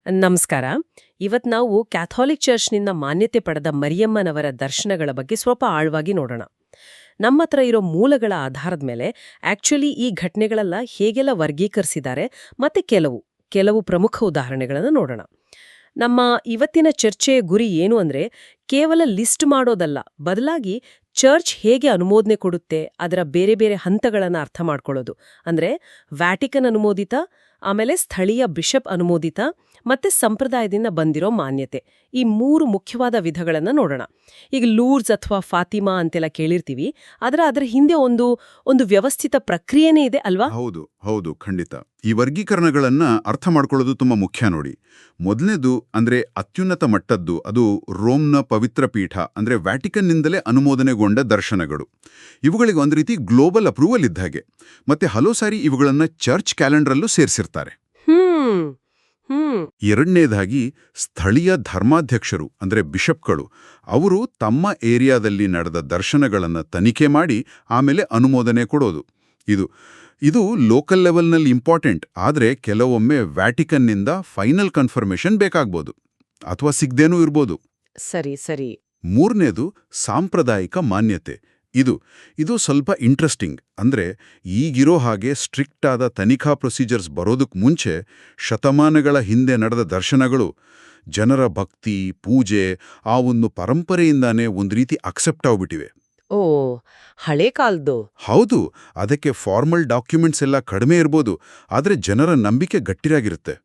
ನಮಸ್ಕಾರ. ಇವತ್ ನಾವು ಕ್ಯಾಥೋಲಿಕ್ ಚರ್ಚ್ನಿಂದ ಮಾನ್ಯತೆ ಪಡೆದ ಮರಿಯಮ್ಮನವರ ದರ್ಶನಗಳ ಬಗ್ಗೆ ಸ್ವಲ್ಪ ಆಳವಾಗಿ ನೋಡೋಣ. ನಮ್ಮ ಹತ್ರ ಇರೋ ಮೂಲಗಳ ಆಧಾರದ ಮೇಲೆ ಆಕ್ಚುಲಿ ಈ ಘಟನೆಗಳೆಲ್ಲ ಹೇಗೆಲ್ಲ ವರ್ಗೀಕರಿಸಿದ್ದಾರೆ ಮತ್ತೆ ಕೆಲವು ಪ್ರಮುಖ ಉದಾಹರಣೆಗಳನ್ನು ನೋಡೋಣ. ನಮ್ಮ ಇವತ್ತಿನ ಚರ್ಚೆಯ ಗುರಿ ಏನು ಅಂದ್ರೆ ಕೇವಲ ಲಿಸ್ಟ್ ಮಾಡೋದಲ್ಲ, ಬದಲಾಗಿ ಚರ್ಚ್ ಹೇಗೆ ಅನುಮೋದನೆ ಕೊಡುತ್ತೆ, ಅದರ ಬೇರೆ ಬೇರೆ ಹಂತಗಳನ್ನು ಅರ್ಥ ಮಾಡ್ಕೊಳ್ಳೋದು. ಅಂದ್ರೆ ವ್ಯಾಟಿಕನ್ ಅನುಮೋದಿತ, ಆಮೇಲೆ ಸ್ಥಳೀಯ ಬಿಷಪ್ ಅನುಮೋದಿತ ಮತ್ತೆ ಸಂಪ್ರದಾಯದಿಂದ ಬಂದಿರೋ ಮಾನ್ಯತೆ, ಈ ಮೂರು ಮುಖ್ಯವಾದ ವಿಧಗಳನ್ನು ನೋಡೋಣ. ಈಗ ಲೂರ್ಸ್ ಅಥವಾ ಫಾತಿಮಾ ಅಂತೆಲ್ಲ ಕೇಳಿರ್ತೀವಿ, ಆದ್ರೆ ಅದರ ಹಿಂದೆ ಒಂದು ವ್ಯವಸ್ಥಿತ ಪ್ರಕ್ರಿಯೆನೇ ಇದೆ ಅಲ್ವಾ? ಹೌದು ಹೌದು, ಖಂಡಿತ. ಈ ವರ್ಗೀಕರಣಗಳನ್ನ ಅರ್ಥ ಮಾಡ್ಕೊಳ್ಳೋದು ತುಂಬಾ ಮುಖ್ಯ ನೋಡಿ. ಮೊದಲನೇದು ಅಂದ್ರೆ ಅತ್ಯುನ್ನತ ಮಟ್ಟದ್ದು, ಅದು ರೋಮ್ನ ಪವಿತ್ರ ಪೀಠ ಅಂದ್ರೆ ವ್ಯಾಟಿಕನ್ನಿಂದಲೇ ಅನುಮೋದನೆಗೊಂಡ ದರ್ಶನಗಳು. ಇವುಗಳಿಗೆ ಒಂದು ರೀತಿ ಗ್ಲೋಬಲ್ ಅಪ್ರೂವಲ್ ಇದ್ದ ಹಾಗೆ. ಮತ್ತೆ ಹಲವು ಸಾರಿ ಇವುಗಳನ್ನ ಚರ್ಚ್ ಕ್ಯಾಲೆಂಡರಲ್ಲೂ ಸೇರಿಸಿರ್ತಾರೆ. ಎರಡನೇದಾಗಿ ಸ್ಥಳೀಯ ಧರ್ಮಾಧ್ಯಕ್ಷರು ಅಂದ್ರೆ ಬಿಷಪ್ಗಳು, ಅವರು ತಮ್ಮ ಏರಿಯಾದಲ್ಲಿ ನಡೆದ ದರ್ಶನಗಳನ್ನು ತನಿಖೆ ಮಾಡಿ ಆಮೇಲೆ ಅನುಮೋದನೆ ಕೊಡೋದು. ಇದು ಲೋಕಲ್ ಲೆವೆಲ್ನಲ್ಲಿ ಇಂಪಾರ್ಟೆಂಟ್, ಆದರೆ ಕೆಲವೊಮ್ಮೆ ವ್ಯಾಟಿಕನ್ನಿಂದ ಫೈನಲ್ ಕನ್ಫರ್ಮೇಷನ್ ಬೇಕಾಗ್ಬೋದು ಅಥವಾ ಸಿಗ್ದೇನೂ ಇರ್ಬೋದು. ಸರಿ ಸರಿ. ಮೂರನೇದು ಸಾಂಪ್ರದಾಯಿಕ ಮಾನ್ಯತೆ. ಇದು ಸ್ವಲ್ಪ ಇಂಟ್ರೆಸ್ಟಿಂಗ್. ಅಂದ್ರೆ ಈಗಿರೋ ಹಾಗೆ ಸ್ಟ್ರಿಕ್ಟ್ ಆದ ತನಿಖಾ ಪ್ರೊಸೀಜರ್ಸ್ ಬರೋದಕ್ಕೆ ಮುಂಚೆ ಶತಮಾನಗಳ ಹಿಂದೆ ನಡೆದ ದರ್ಶನಗಳು ಜನರ ಭಕ್ತಿ, ಪೂಜೆ, ಆ ಒಂದು ಪರಂಪರೆಯಿಂದಾನೇ ಒಂದು ರೀತಿ ಅಕ್ಸೆಪ್ಟ್ ಆಗ್ಬಿಟ್ಟಿವೆ. ಓ, ಹಳೆ ಕಾಲದ್ದು. ಹೌದು, ಅದಕ್ಕೆ ಫಾರ್ಮಲ್ ಡಾಕ್ಯುಮೆಂಟ್ಸ್ ಎಲ್ಲ ಕಡಿಮೆ ಇರ್ಬೋದು, ಆದ್ರೆ ಜನರ ನಂಬಿಕೆ ಗಟ್ಟಿಯಾಗಿರುತ್ತೆ.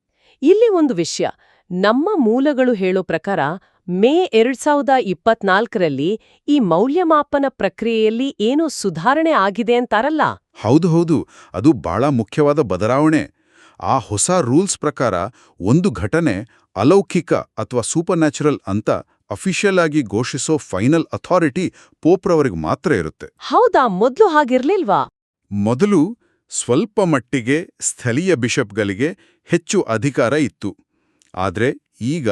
ಇಲ್ಲಿ ಒಂದು ವಿಷಯ, ನಮ್ಮ ಮೂಲಗಳು ಹೇಳೋ ಪ್ರಕಾರ ಮೇ 2024ರಲ್ಲಿ ಈ ಮೌಲ್ಯಮಾಪನ ಪ್ರಕ್ರಿಯೆಯಲ್ಲಿ ಏನೋ ಸುಧಾರಣೆ ಆಗಿದೆ ಅಂತಾರಲ್ಲ? ಹೌದು, ಅದು ಬಹಳ ಮುಖ್ಯವಾದ ಬದಲಾವಣೆ. ಆ ಹೊಸ ರೂಲ್ಸ್ ಪ್ರಕಾರ ಒಂದು ಘಟನೆ ಅಲೌಕಿಕ ಅಥವಾ ಸೂಪರ್ ನ್ಯಾಚುರಲ್ ಅಂತ ಅಫಿಷಿಯಲ್ ಆಗಿ ಘೋಷಿಸೋ ಫೈನಲ್ ಅಥಾರಿಟಿ ಪೋಪ್ರವರಿಗೆ ಮಾತ್ರ ಇರುತ್ತೆ. ಹೌದಾ? ಮೊದ್ಲು ಹಾಗಿರ್ಲಿಲ್ವಾ? ಮೊದಲು ಸ್ವಲ್ಪ ಮಟ್ಟಿಗೆ ಸ್ಥಳೀಯ ಬಿಷಪ್ಗಳಿಗೆ ಹೆಚ್ಚು ಅಧಿಕಾರ ಇತ್ತು. ಆದ್ರೆ ಈಗ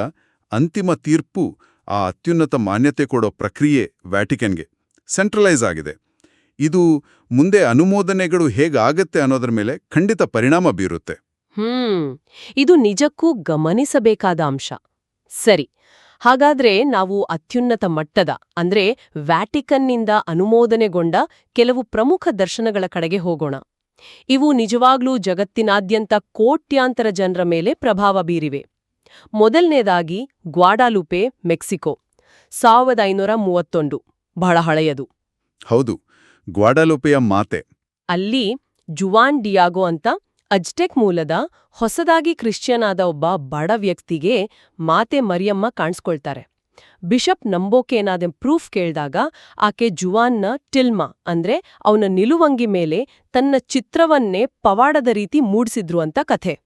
ಅಂತಿಮ ತೀರ್ಪು, ಆ ಅತ್ಯುನ್ನತ ಮಾನ್ಯತೆ ಕೊಡೋ ಪ್ರಕ್ರಿಯೆ ವ್ಯಾಟಿಕನ್ಗೆ ಸೆಂಟ್ರಲೈಸ್ ಆಗಿದೆ. ಇದು ಮುಂದೆ ಅನುಮೋದನೆಗಳು ಹೇಗಾಗತ್ತೆ ಅನ್ನೋದ್ರ ಮೇಲೆ ಖಂಡಿತ ಪರಿಣಾಮ ಬೀರುತ್ತೆ. ಇದು ನಿಜಕ್ಕೂ ಗಮನಿಸಬೇಕಾದ ಅಂಶ. ಸರಿ, ಹಾಗಾದ್ರೆ ನಾವು ಅತ್ಯುನ್ನತ ಮಟ್ಟದ ಅಂದ್ರೆ ವ್ಯಾಟಿಕನ್ನಿಂದ ಅನುಮೋದನೆಗೊಂಡ ಕೆಲವು ಪ್ರಮುಖ ದರ್ಶನಗಳ ಕಡೆಗೆ ಹೋಗೋಣ. ಇವು ನಿಜವಾಗ್ಲೂ ಜಗತ್ತಿನಾದ್ಯಂತ ಕೋಟ್ಯಾಂತರ ಜನರ ಮೇಲೆ ಪ್ರಭಾವ ಬೀರಿವೆ. ಮೊದಲನೇದಾಗಿ ಗ್ವಾಡಾಲುಪೆ, ಮೆಕ್ಸಿಕೋ, 1531, ಬಹಳ ಹಳೆಯದು. ಹೌದು, ಗ್ವಾಡಾಲುಪೆಯ ಮಾತೆ. ಅಲ್ಲಿ ಜುವಾನ್ ಡಿಯಾಗೋ ಅಂತ ಅಜ್ಟೆಕ್ ಮೂಲದ ಹೊಸದಾಗಿ ಕ್ರಿಶ್ಚಿಯನ್ ಆದ ಒಬ್ಬ ಬಡ ವ್ಯಕ್ತಿಗೆ ಮಾತೆ ಮರಿಯಮ್ಮ ಕಾಣಿಸ್ಕೊಳ್ತಾರೆ. ಬಿಷಪ್ ನಂಬೋಕೇನಾದ ಪ್ರೂಫ್ ಕೇಳಿದಾಗ ಆಕೆ ಜುವಾನ್ನ ಟಿಲ್ಮಾ ಅಂದ್ರೆ ಅವನ ನಿಲುವಂಗಿ ಮೇಲೆ ತನ್ನ ಚಿತ್ರವನ್ನೇ ಪವಾಡದ ರೀತಿ ಮೂಡಿಸಿದ್ರು ಅಂತ ಕಥೆ.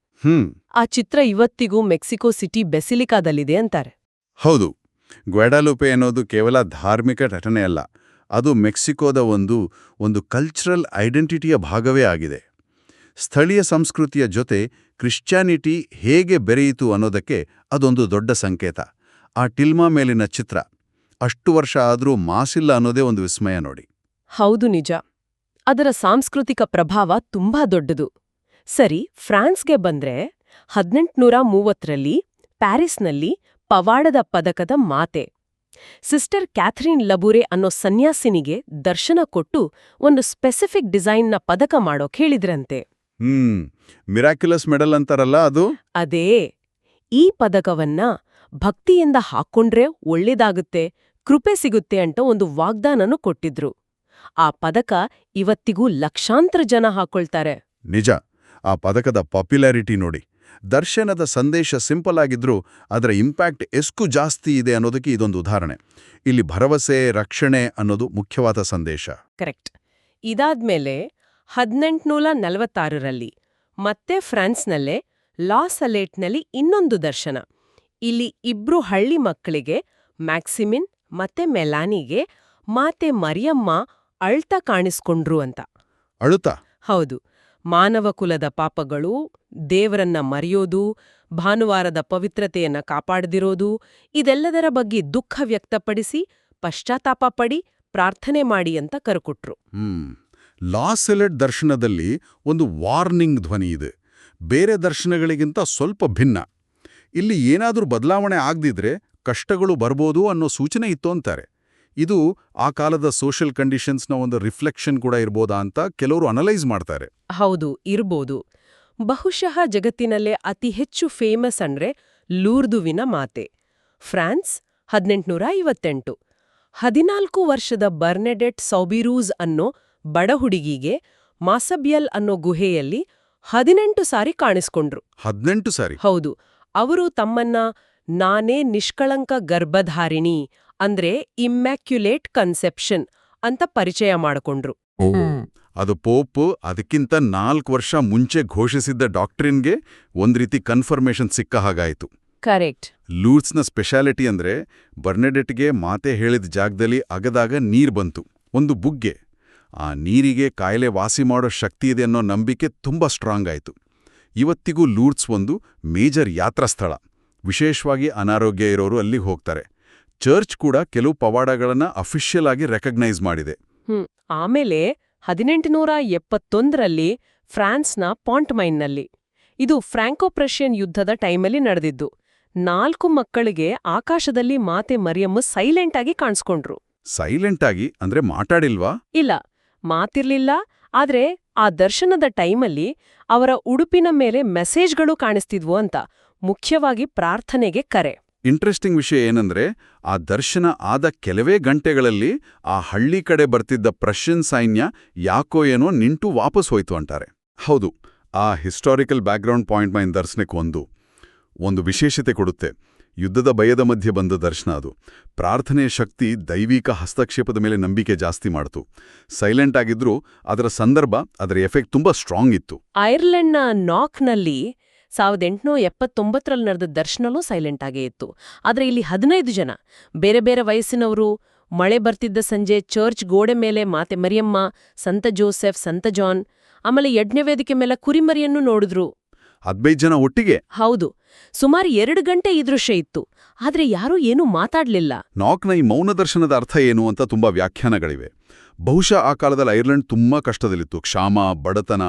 ಆ ಚಿತ್ರ ಇವತ್ತಿಗೂ ಮೆಕ್ಸಿಕೋ ಸಿಟಿ ಬೆಸಿಲಿಕಾದಲ್ಲಿದೆ ಅಂತಾರೆ. ಹೌದು, ಗ್ವಾಡಾಲುಪೆ ಅನ್ನೋದು ಕೇವಲ ಧಾರ್ಮಿಕ ಘಟನೆ ಅಲ್ಲ, ಅದು ಮೆಕ್ಸಿಕೋದ ಒಂದು ಕಲ್ಚರಲ್ ಐಡೆಂಟಿಟಿಯ ಭಾಗವೇ ಆಗಿದೆ. ಸ್ಥಳೀಯ ಸಂಸ್ಕೃತಿಯ ಜೊತೆ ಕ್ರಿಶ್ಚಿಯಾನಿಟಿ ಹೇಗೆ ಬೆರೆಯಿತು ಅನ್ನೋದಕ್ಕೆ ಅದೊಂದು ದೊಡ್ಡ ಸಂಕೇತ. ಆ ಟಿಲ್ಮಾ ಮೇಲಿನ ಚಿತ್ರ ಅಷ್ಟು ವರ್ಷ ಆದರೂ ಮಾಸಿಲ್ಲ ಅನ್ನೋದೇ ಒಂದು ವಿಸ್ಮಯ ನೋಡಿ. ಹೌದು, ನಿಜ. ಅದರ ಸಾಂಸ್ಕೃತಿಕ ಪ್ರಭಾವ ತುಂಬಾ ದೊಡ್ಡದು. ಸರಿ, ಫ್ರಾನ್ಸ್ಗೆ ಬಂದ್ರೆ 1830ರಲ್ಲಿ ಪ್ಯಾರಿಸ್ನಲ್ಲಿ ಪವಾಡದ ಪದಕದ ಮಾತೆ ಸಿಸ್ಟರ್ ಕ್ಯಾಥರಿನ್ ಲಬೂರೆ ಅನ್ನೋ ಸನ್ಯಾಸಿನಿಗೆ ದರ್ಶನ ಕೊಟ್ಟು ಒಂದು ಸ್ಪೆಸಿಫಿಕ್ ಡಿಸೈನ್ನ ಪದಕ ಮಾಡೋಕ್ ಹೇಳಿದ್ರಂತೆ. ಮಿರಾಕ್ಯುಲಸ್ ಮೆಡಲ್ ಅಂತಾರಲ್ಲ ಅದು? ಅದೇ. ಈ ಪದಕವನ್ನ ಭಕ್ತಿಯಿಂದ ಹಾಕೊಂಡ್ರೆ ಒಳ್ಳೇದಾಗುತ್ತೆ, ಕೃಪೆ ಸಿಗುತ್ತೆ ಅಂತ ಒಂದು ವಾಗ್ದಾನನೂ ಕೊಟ್ಟಿದ್ರು. ಆ ಪದಕ ಇವತ್ತಿಗೂ ಲಕ್ಷಾಂತರ ಜನ ಹಾಕೊಳ್ತಾರೆ. ನಿಜ. ಆ ಪದಕದ ಪಾಪ್ಯುಲಾರಿಟಿ ನೋಡಿ. ದರ್ಶನದ ಸಂದೇಶ ಸಿಂಪಲ್ ಆಗಿದ್ರೂ ಅದರ ಇಂಪ್ಯಾಕ್ಟ್ ಎಷ್ಟು ಜಾಸ್ತಿ ಇದೆ ಅನ್ನೋದಕ್ಕೆ ಇದೊಂದು ಉದಾಹರಣೆ. ಇಲ್ಲಿ ಭರವಸೆ, ರಕ್ಷಣೆ ಅನ್ನೋದು ಮುಖ್ಯವಾದ ಸಂದೇಶ. ಕರೆಕ್ಟ್. ಇದಾದ್ಮೇಲೆ 1846ರಲ್ಲಿ ಮತ್ತೆ ಫ್ರಾನ್ಸ್ನಲ್ಲೇ ಲಾಸ್ ಅಲೇಟ್ನಲ್ಲಿ ಇನ್ನೊಂದು ದರ್ಶನ. ಇಲ್ಲಿ ಇಬ್ರು ಹಳ್ಳಿ ಮಕ್ಕಳಿಗೆ, ಮ್ಯಾಕ್ಸಿಮಿನ್ ಮತ್ತೆ ಮೆಲಾನಿಗೆ, ಮಾತೆ ಮರಿಯಮ್ಮ ಅಳ್ತಾ ಕಾಣಿಸ್ಕೊಂಡ್ರು ಅಂತ. ಅಳುತ್ತಾ? ಹೌದು. ಮಾನವ ಕುಲದ ಪಾಪಗಳು, ದೇವರನ್ನ ಮರೆಯೋದು, ಭಾನುವಾರದ ಪವಿತ್ರತೆಯನ್ನ ಕಾಪಾಡದಿರೋದು, ಇದೆಲ್ಲದರ ಬಗ್ಗೆ ದುಃಖ ವ್ಯಕ್ತಪಡಿಸಿ ಪಶ್ಚಾತ್ತಾಪ ಪಡಿ, ಪ್ರಾರ್ಥನೆ ಮಾಡಿ ಅಂತ ಕರೆಕೊಟ್ರು. ಲಾಸ್ ಅಲೇಟ್ ದರ್ಶನದಲ್ಲಿ ಒಂದು ವಾರ್ನಿಂಗ್ ಧ್ವನಿ ಇದೆ. ಬೇರೆ ದರ್ಶನಗಳಿಗಿಂತ ಸ್ವಲ್ಪ ಭಿನ್ನ. ಇಲ್ಲಿ ಏನಾದ್ರೂ ಬದಲಾವಣೆ ಆಗದಿದ್ರೆ ಕಷ್ಟಗಳು ಬರ್ಬೋದು ಅನ್ನೋ ಸೂಚನೆ ಇತ್ತು ಅಂತಾರೆ. ಇದು ಆ ಕಾಲದ ಸೋಷಿಯಲ್ ಕಂಡೀಷನ್ಸ್ನ ಒಂದು ರಿಫ್ಲೆಕ್ಷನ್ ಕೂಡ ಇರ್ಬೋದಾ ಅಂತ ಕೆಲವರು ಅನಲೈಸ್ ಮಾಡ್ತಾರೆ. ಹೌದು, ಇರ್ಬೋದು. ಬಹುಶಃ ಜಗತ್ತಿನಲ್ಲೇ ಅತಿ ಹೆಚ್ಚು ಫೇಮಸ್ ಅಂದ್ರೆ ಲೂರ್ದುವಿನ ಮಾತೆ. ಫ್ರಾನ್ಸ್, 1858. 14 ವರ್ಷದ ಬರ್ನೆಡೆಟ್ ಸೌಬಿರೂಸ್ ಅನ್ನೋ ಬಡ ಹುಡುಗಿಗೆ ಮಾಸಬ್ಯಲ್ ಅನ್ನೋ ಗುಹೆಯಲ್ಲಿ 18 ಸಾರಿ ಕಾಣಿಸ್ಕೊಂಡ್ರು. 18 ಸಾರಿ? ಹೌದು. ಅವರು ತಮ್ಮನ್ನ ನಾನೇ ನಿಷ್ಕಳಂಕ ಗರ್ಭಧಾರಿಣಿ ಅಂದ್ರೆ ಇಮ್ಯಾಕ್ಯುಲೇಟ್ ಕನ್ಸೆಪ್ಷನ್ ಅಂತ ಪರಿಚಯ ಮಾಡಿಕೊಂಡ್ರು. ಅದು ಪೋಪ್ ಅದಕ್ಕಿಂತ 4 ವರ್ಷ ಮುಂಚೆ ಘೋಷಿಸಿದ್ದ ಡಾಕ್ಟ್ರಿನ್ಗೆ ಒಂದ್ ರೀತಿ ಕನ್ಫರ್ಮೇಷನ್ ಸಿಕ್ಕ ಹಾಗಾಯಿತು. ಕರೆಕ್ಟ್. ಲೂರ್ಡ್ಸ್ನ ಸ್ಪೆಷಾಲಿಟಿ ಅಂದ್ರೆ ಬರ್ನೆಡೆಟ್ಗೆ ಮಾತೆ ಹೇಳಿದ ಜಾಗದಲ್ಲಿ ಅಗದಾಗ ನೀರ್ ಬಂತು, ಒಂದು ಬುಗ್ಗೆ. ಆ ನೀರಿಗೆ ಕಾಯಿಲೆ ವಾಸಿ ಮಾಡೋ ಶಕ್ತಿ ಇದೆ ಅನ್ನೋ ನಂಬಿಕೆ ತುಂಬಾ ಸ್ಟ್ರಾಂಗ್ ಆಯಿತು. ಇವತ್ತಿಗೂ ಲೂರ್ಡ್ಸ್ ಒಂದು ಮೇಜರ್ ಯಾತ್ರಾ ಸ್ಥಳ. ವಿಶೇಷವಾಗಿ ಅನಾರೋಗ್ಯ ಇರೋರು ಅಲ್ಲಿಗೆ ಹೋಗ್ತಾರೆ. ಚರ್ಚ್ ಕೂಡ ಕೆಲವು ಪವಾಡಗಳನ್ನ ಅಫಿಷಿಯಲ್ ಆಗಿ ರೆಕಗ್ನೈಸ್ ಮಾಡಿದೆ. ಆಮೇಲೆ 1871ರಲ್ಲಿ ಫ್ರಾನ್ಸ್ನ ಪಾಂಟ್ಮೈನ್ನಲ್ಲಿ, ಇದು ಫ್ರಾಂಕೋ ಪ್ರಷಿಯನ್ ಯುದ್ಧದ ಟೈಮಲ್ಲಿ ನಡೆದಿದ್ದು, 4 ಮಕ್ಕಳಿಗೆ ಆಕಾಶದಲ್ಲಿ ಮಾತೆ ಮರಿಯಮ್ಮ ಸೈಲೆಂಟ್ ಆಗಿ ಕಾಣಿಸ್ಕೊಂಡ್ರು. ಸೈಲೆಂಟ್ ಆಗಿ ಅಂದ್ರೆ ಮಾತಾಡಿಲ್ವಾ? ಇಲ್ಲ, ಮಾತಿರ್ಲಿಲ್ಲ. ಆದ್ರೆ ಆ ದರ್ಶನದ ಟೈಮಲ್ಲಿ ಅವರ ಉಡುಪಿನ ಮೇಲೆ ಮೆಸೇಜ್ಗಳು ಕಾಣಿಸ್ತಿದ್ವು ಅಂತ, ಮುಖ್ಯವಾಗಿ ಪ್ರಾರ್ಥನೆಗೆ ಕರೆ. ಇಂಟ್ರೆಸ್ಟಿಂಗ್ ವಿಷಯ ಏನಂದ್ರೆ ಆ ದರ್ಶನ ಆದ ಕೆಲವೇ ಗಂಟೆಗಳಲ್ಲಿ ಆ ಹಳ್ಳಿ ಕಡೆ ಬರ್ತಿದ್ದ ಪ್ರಷಿಯನ್ ಸೈನ್ಯ ಯಾಕೋ ಏನೋ ನಿಂಟು ವಾಪಸ್ ಹೋಯ್ತು ಅಂತಾರೆ. ಹೌದು, ಆ ಹಿಸ್ಟಾರಿಕಲ್ ಬ್ಯಾಕ್ಗ್ರೌಂಡ್ ಪಾಯಿಂಟ್ ಮೈನ್ ದರ್ಶನಕ್ಕೆ ಒಂದು ವಿಶೇಷತೆ ಕೊಡುತ್ತೆ. ಯುದ್ಧದ ಭಯದ ಮಧ್ಯೆ ಬಂದ ದರ್ಶನ ಅದು. ಪ್ರಾರ್ಥನೆಯ ಶಕ್ತಿ ದೈವಿಕ ಹಸ್ತಕ್ಷೇಪದ ಮೇಲೆ ನಂಬಿಕೆ ಜಾಸ್ತಿ ಮಾಡ್ತು. ಸೈಲೆಂಟ್ ಆಗಿದ್ರೂ ಅದರ ಸಂದರ್ಭ, ಅದರ ಎಫೆಕ್ಟ್ ತುಂಬಾ ಸ್ಟ್ರಾಂಗ್ ಇತ್ತು. ಐರ್ಲೆಂಡ್ನ ನಾಕ್ನಲ್ಲಿ 1879ರಲ್ಲಿ ನಡೆದ ದರ್ಶನವೂ ಸೈಲೆಂಟ್ ಆಗೇ ಇತ್ತು. ಆದ್ರೆ ಇಲ್ಲಿ 15 ಜನ ಬೇರೆ ಬೇರೆ ವಯಸ್ಸಿನವರು ಮಳೆ ಬರ್ತಿದ್ದ ಸಂಜೆ ಚರ್ಚ್ ಗೋಡೆ ಮೇಲೆ ಮಾತೆ ಮರಿಯಮ್ಮ, ಸಂತ ಜೋಸೆಫ್, ಸಂತ ಜಾನ್, ಆಮೇಲೆ ಯಜ್ಞವೇದಿಕೆ ಮೇಲೆ ಕುರಿಮರಿಯನ್ನು ನೋಡಿದ್ರು. 15 ಜನ ಒಟ್ಟಿಗೆ? ಹೌದು. ಸುಮಾರು 2 ಗಂಟೆ ಈ ದೃಶ್ಯ ಇತ್ತು. ಆದ್ರೆ ಯಾರೂ ಏನೂ ಮಾತಾಡ್ಲಿಲ್ಲ. ನಾಕ್ನ ಈ ಮೌನ ದರ್ಶನದ ಅರ್ಥ ಏನು ಅಂತ ತುಂಬಾ ವ್ಯಾಖ್ಯಾನಗಳಿವೆ. ಬಹುಶಃ ಆ ಕಾಲದಲ್ಲಿ ಐರ್ಲೆಂಡ್ ತುಂಬಾ ಕಷ್ಟದಲ್ಲಿತ್ತು. ಕ್ಷಾಮ, ಬಡತನ,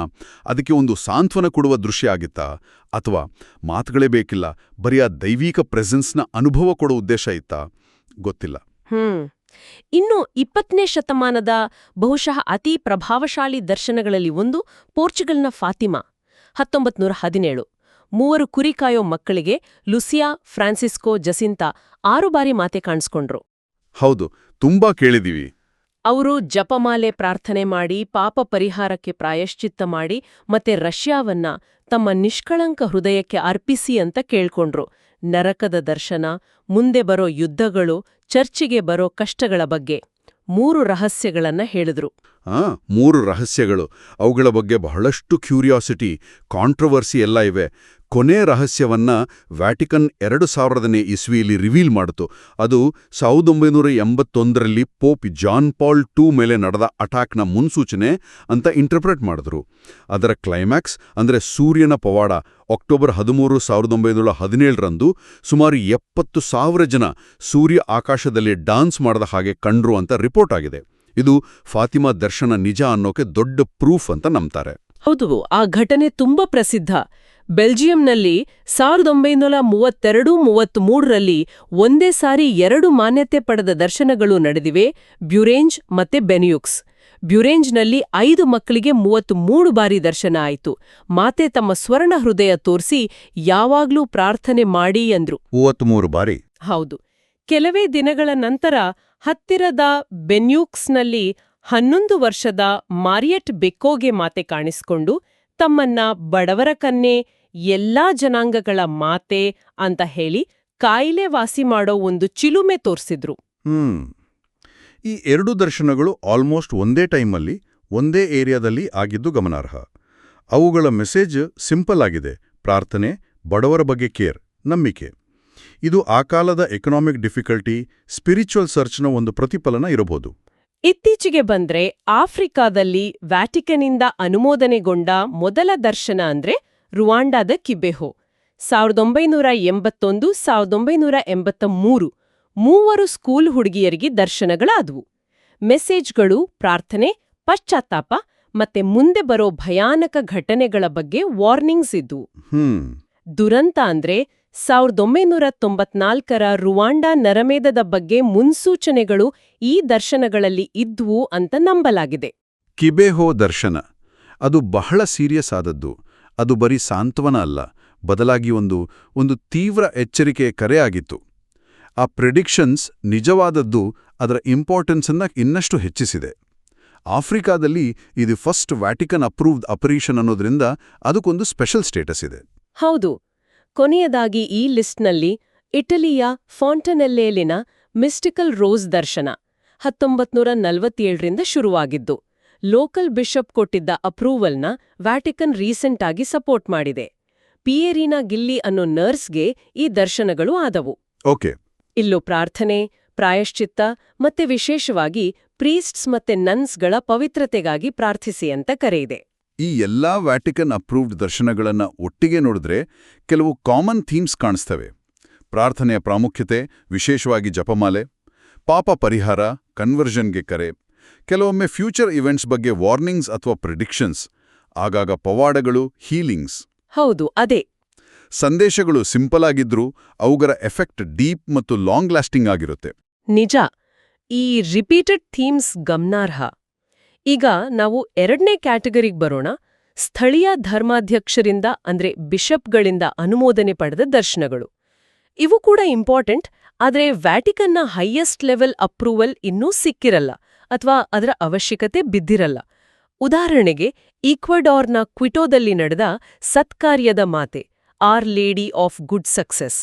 ಅದಕ್ಕೆ ಒಂದು ಸಾಂತ್ವನ ಕೊಡುವ ದೃಶ್ಯ ಆಗಿತ್ತಾ? ಅಥವಾ ಮಾತುಗಳೇ ಬೇಕಿಲ್ಲ, ಬರೀ ಆ ದೈವಿಕ ಪ್ರೆಸೆನ್ಸ್ನ ಅನುಭವ ಕೊಡೋ ಉದ್ದೇಶ ಇತ್ತಾ? ಗೊತ್ತಿಲ್ಲ. ಇನ್ನು 20ನೇ ಶತಮಾನದ ಬಹುಶಃ ಅತಿ ಪ್ರಭಾವಶಾಲಿ ದರ್ಶನಗಳಲ್ಲಿ ಒಂದು ಪೋರ್ಚುಗಲ್ನ ಫಾತಿಮಾ, 1917. 3 ಕುರಿಕಾಯೋ ಮಕ್ಕಳಿಗೆ ಲುಸಿಯಾ, ಫ್ರಾನ್ಸಿಸ್ಕೋ, ಜಸಿಂತಾ 6 ಬಾರಿ ಮಾತೆ ಕಾಣಿಸ್ಕೊಂಡ್ರು. ಹೌದು, ತುಂಬಾ ಕೇಳಿದೀವಿ. ಅವರು ಜಪಮಾಲೆ ಪ್ರಾರ್ಥನೆ ಮಾಡಿ, ಪಾಪ ಪರಿಹಾರಕ್ಕೆ ಪ್ರಾಯಶ್ಚಿತ್ತ ಮಾಡಿ, ಮತ್ತೆ ರಷ್ಯಾವನ್ನ ತಮ್ಮ ನಿಷ್ಕಳಂಕ ಹೃದಯಕ್ಕೆ ಅರ್ಪಿಸಿ ಅಂತ ಕೇಳ್ಕೊಂಡ್ರು. ನರಕದ ದರ್ಶನ, ಮುಂದೆ ಬರೋ ಯುದ್ಧಗಳು, ಚರ್ಚಿಗೆ ಬರೋ ಕಷ್ಟಗಳ ಬಗ್ಗೆ 3 ರಹಸ್ಯಗಳನ್ನ ಹೇಳಿದ್ರು. 3 ರಹಸ್ಯಗಳು. ಅವುಗಳ ಬಗ್ಗೆ ಬಹಳಷ್ಟು ಕ್ಯೂರಿಯಾಸಿಟಿ, ಕಾಂಟ್ರವರ್ಸಿ ಎಲ್ಲ ಇವೆ. ಕೊನೆ ರಹಸ್ಯವನ್ನ ವ್ಯಾಟಿಕನ್ 2000ನೇ ಇಸ್ವಿಯಲ್ಲಿ ರಿವೀಲ್ ಮಾಡಿತು. ಅದು 1981ರಲ್ಲಿ ಪೋಪ್ ಜಾನ್ ಪಾಲ್ II ಮೇಲೆ ನಡೆದ ಅಟ್ಯಾಕ್ನ ಮುನ್ಸೂಚನೆ ಅಂತ ಇಂಟರ್ಪ್ರೆಟ್ ಮಾಡಿದ್ರು. ಅದರ ಕ್ಲೈಮ್ಯಾಕ್ಸ್ ಅಂದ್ರೆ ಸೂರ್ಯನ ಪವಾಡ, ಅಕ್ಟೋಬರ್ 13, 1917ರಂದು ಸುಮಾರು 70,000 ಜನ ಸೂರ್ಯ ಆಕಾಶದಲ್ಲಿ ಡಾನ್ಸ್ ಮಾಡದ ಹಾಗೆ ಕಂಡ್ರು ಅಂತ ರಿಪೋರ್ಟ್ ಆಗಿದೆ. ಇದು ಫಾತಿಮಾ ದರ್ಶನ ನಿಜ ಅನ್ನೋಕೆ ದೊಡ್ಡ ಪ್ರೂಫ್ ಅಂತ ನಂಬ್ತಾರೆ. ಹೌದು, ಆ ಘಟನೆ ತುಂಬಾ ಪ್ರಸಿದ್ಧ. ಬೆಲ್ಜಿಯಂನಲ್ಲಿ 1932-33ರಲ್ಲಿ ಒಂದೇ ಸಾರಿ 2 ಮಾನ್ಯತೆ ಪಡೆದ ದರ್ಶನಗಳು ನಡೆದಿವೆ, ಬ್ಯುರೇಂಜ್ ಮತ್ತೆ ಬೆನ್ಯುಕ್ಸ್. ಬ್ಯುರೇಂಜ್ನಲ್ಲಿ 5 ಮಕ್ಕಳಿಗೆ 33 ಬಾರಿ ದರ್ಶನ ಆಯಿತು. ಮಾತೆ ತಮ್ಮ ಸ್ವರ್ಣ ಹೃದಯ ತೋರಿಸಿ ಯಾವಾಗ್ಲೂ ಪ್ರಾರ್ಥನೆ ಮಾಡಿ ಅಂದ್ರು. 33 ಬಾರಿ? ಹೌದು. ಕೆಲವೇ ದಿನಗಳ ನಂತರ ಹತ್ತಿರದ ಬೆನ್ಯೂಕ್ಸ್ನಲ್ಲಿ 11 ವರ್ಷದ ಮಾರಿಯಟ್ ಬೆಕ್ಕೋಗೆ ಮಾತೆ ಕಾಣಿಸ್ಕೊಂಡು ತಮ್ಮನ್ನ ಬಡವರ ಕನ್ಯೆ, ಎಲ್ಲಾ ಜನಾಂಗಗಳ ಮಾತೆ ಅಂತ ಹೇಳಿ ಕಾಯಿಲೆ ವಾಸಿ ಮಾಡೋ ಒಂದು ಚಿಲುಮೆ ತೋರ್ಸಿದ್ರು. ಈ 2 ದರ್ಶನಗಳು ಆಲ್ಮೋಸ್ಟ್ ಒಂದೇ ಟೈಮಲ್ಲಿ, ಒಂದೇ ಏರಿಯಾದಲ್ಲಿ ಆಗಿದ್ದು ಗಮನಾರ್ಹ. ಅವುಗಳ ಮೆಸೇಜ್ ಸಿಂಪಲ್ ಆಗಿದೆ: ಪ್ರಾರ್ಥನೆ, ಬಡವರ ಬಗ್ಗೆ ಕೇರ್, ನಂಬಿಕೆ. ಇದು ಆ ಕಾಲದ ಎಕನಾಮಿಕ್ ಡಿಫಿಕಲ್ಟಿ, ಸ್ಪಿರಿಚುವಲ್ ಸರ್ಚ್ನ ಒಂದು ಪ್ರತಿಫಲನ ಇರಬಹುದು. ಇತ್ತೀಚೆಗೆ ಬಂದ್ರೆ ಆಫ್ರಿಕಾದಲ್ಲಿ ವ್ಯಾಟಿಕನ್ನಿಂದ ಅನುಮೋದನೆಗೊಂಡ ಮೊದಲ ದರ್ಶನ ಅಂದ್ರೆ ರುವಾಂಡಾದ ಕಿಬೆಹೋ, 1981-1983. 3 ಸ್ಕೂಲ್ ಹುಡುಗಿಯರಿಗೆ ದರ್ಶನಗಳಾದವು. ಮೆಸೇಜ್ಗಳು ಪ್ರಾರ್ಥನೆ, ಪಶ್ಚಾತ್ತಾಪ ಮತ್ತೆ ಮುಂದೆ ಬರೋ ಭಯಾನಕ ಘಟನೆಗಳ ಬಗ್ಗೆ ವಾರ್ನಿಂಗ್ಸ್ ಇದ್ವು. ದುರಂತ ಅಂದ್ರೆ 1994ರ ರುವಾಂಡಾ ನರಮೇಧದ ಬಗ್ಗೆ ಮುನ್ಸೂಚನೆಗಳು ಈ ದರ್ಶನಗಳಲ್ಲಿ ಇದ್ವು ಅಂತ ನಂಬಲಾಗಿದೆ. ಕಿಬೆಹೋ ದರ್ಶನ ಅದು ಬಹಳ ಸೀರಿಯಸ್ ಆದದ್ದು. ಅದು ಬರೀ ಸಾಂತ್ವನ ಅಲ್ಲ, ಬದಲಾಗಿ ಒಂದು ತೀವ್ರ ಎಚ್ಚರಿಕೆಯ ಕರೆ ಆಗಿತ್ತು. ಆ ಪ್ರಿಡಿಕ್ಷನ್ಸ್ ನಿಜವಾದದ್ದು ಅದರ ಇಂಪಾರ್ಟೆನ್ಸನ್ನ ಇನ್ನಷ್ಟು ಹೆಚ್ಚಿಸಿದೆ. ಆಫ್ರಿಕಾದಲ್ಲಿ ಇದು ಫಸ್ಟ್ ವ್ಯಾಟಿಕನ್ ಅಪ್ರೂವ್ಡ್ ಆಪರೇಷನ್ ಅನ್ನೋದ್ರಿಂದ ಅದಕ್ಕೊಂದು ಸ್ಪೆಷಲ್ ಸ್ಟೇಟಸ್ ಇದೆ. ಹೌದು. ಕೊನೆಯದಾಗಿ ಈ ಲಿಸ್ಟ್ನಲ್ಲಿ ಇಟಲಿಯ ಫಾಂಟನೆಲ್ಲೆಲಿನ ಮಿಸ್ಟಿಕಲ್ ರೋಸ್ ದರ್ಶನ 1947ರಿಂದ ಶುರುವಾಗಿದ್ದು, ಲೋಕಲ್ ಬಿಷಪ್ ಕೊಟ್ಟಿದ್ದ ಅಪ್ರೂವಲ್ನ ವ್ಯಾಟಿಕನ್ ರೀಸೆಂಟ್ ಆಗಿ ಸಪೋರ್ಟ್ ಮಾಡಿದೆ. ಪಿಯೇರಿನಾ ಗಿಲ್ಲಿ ಅನ್ನೋ ನರ್ಸ್ಗೆ ಈ ದರ್ಶನಗಳು ಆದವು. ಓಕೆ. ಇಲ್ಲೂ ಪ್ರಾರ್ಥನೆ, ಪ್ರಾಯಶ್ಚಿತ್ತ ಮತ್ತೆ ವಿಶೇಷವಾಗಿ ಪ್ರೀಸ್ಟ್ಸ್ ಮತ್ತೆ ನನ್ಸ್ಗಳ ಪವಿತ್ರತೆಗಾಗಿ ಪ್ರಾರ್ಥಿಸಿ ಅಂತ ಕರೆಯಿದೆ. ಈ ಎಲ್ಲಾ ವ್ಯಾಟಿಕನ್ ಅಪ್ರೂವ್ಡ್ ದರ್ಶನಗಳನ್ನ ಒಟ್ಟಿಗೆ ನೋಡಿದ್ರೆ ಕೆಲವು ಕಾಮನ್ ಥೀಮ್ಸ್ ಕಾಣಿಸ್ತವೆ. ಪ್ರಾರ್ಥನೆಯ ಪ್ರಾಮುಖ್ಯತೆ, ವಿಶೇಷವಾಗಿ ಜಪಮಾಲೆ, ಪಾಪ ಪರಿಹಾರ, ಕನ್ವರ್ಷನ್ಗೆ ಕರೆ, ಕೆಲವೊಮ್ಮೆ ಫ್ಯೂಚರ್ ಇವೆಂಟ್ಸ್ ಬಗ್ಗೆ ವಾರ್ನಿಂಗ್ಸ್ ಅಥವಾ ಪ್ರಿಡಿಕ್ಷನ್ಸ್, ಆಗಾಗ ಪವಾಡಗಳು, ಹೀಲಿಂಗ್ಸ್. ಹೌದು, ಅದೇ. ಸಂದೇಶಗಳು ಸಿಂಪಲ್ ಆಗಿದ್ರೂ ಅವುಗಳ ಎಫೆಕ್ಟ್ ಡೀಪ್ ಮತ್ತು ಲಾಂಗ್ ಲಾಸ್ಟಿಂಗ್ ಆಗಿರುತ್ತೆ. ನಿಜ. ಈ ರಿಪೀಟೆಡ್ ಥೀಮ್ಸ್ ಗಮನಾರ್ಹ. ಈಗ ನಾವು ಎರಡನೇ ಕ್ಯಾಟಗರಿಗೆ ಬರೋಣ. ಸ್ಥಳೀಯ ಧರ್ಮಾಧ್ಯಕ್ಷರಿಂದ ಅಂದ್ರೆ ಬಿಷಪ್ಗಳಿಂದ ಅನುಮೋದನೆ ಪಡೆದ ದರ್ಶನಗಳು. ಇವು ಕೂಡ ಇಂಪಾರ್ಟೆಂಟ್, ಆದರೆ ವ್ಯಾಟಿಕನ್ನ ಹೈಯೆಸ್ಟ್ ಲೆವೆಲ್ ಅಪ್ರೂವಲ್ ಇನ್ನೂ ಸಿಕ್ಕಿರಲ್ಲ ಅಥವಾ ಅದರ ಅವಶ್ಯಕತೆ ಬಿದ್ದಿರಲ್ಲ. ಉದಾಹರಣೆಗೆ, ಈಕ್ವಡಾರ್ನ ಕ್ವಿಟೋದಲ್ಲಿ ನಡೆದ ಸತ್ಕಾರ್ಯದ ಮಾತೆ our lady of good success.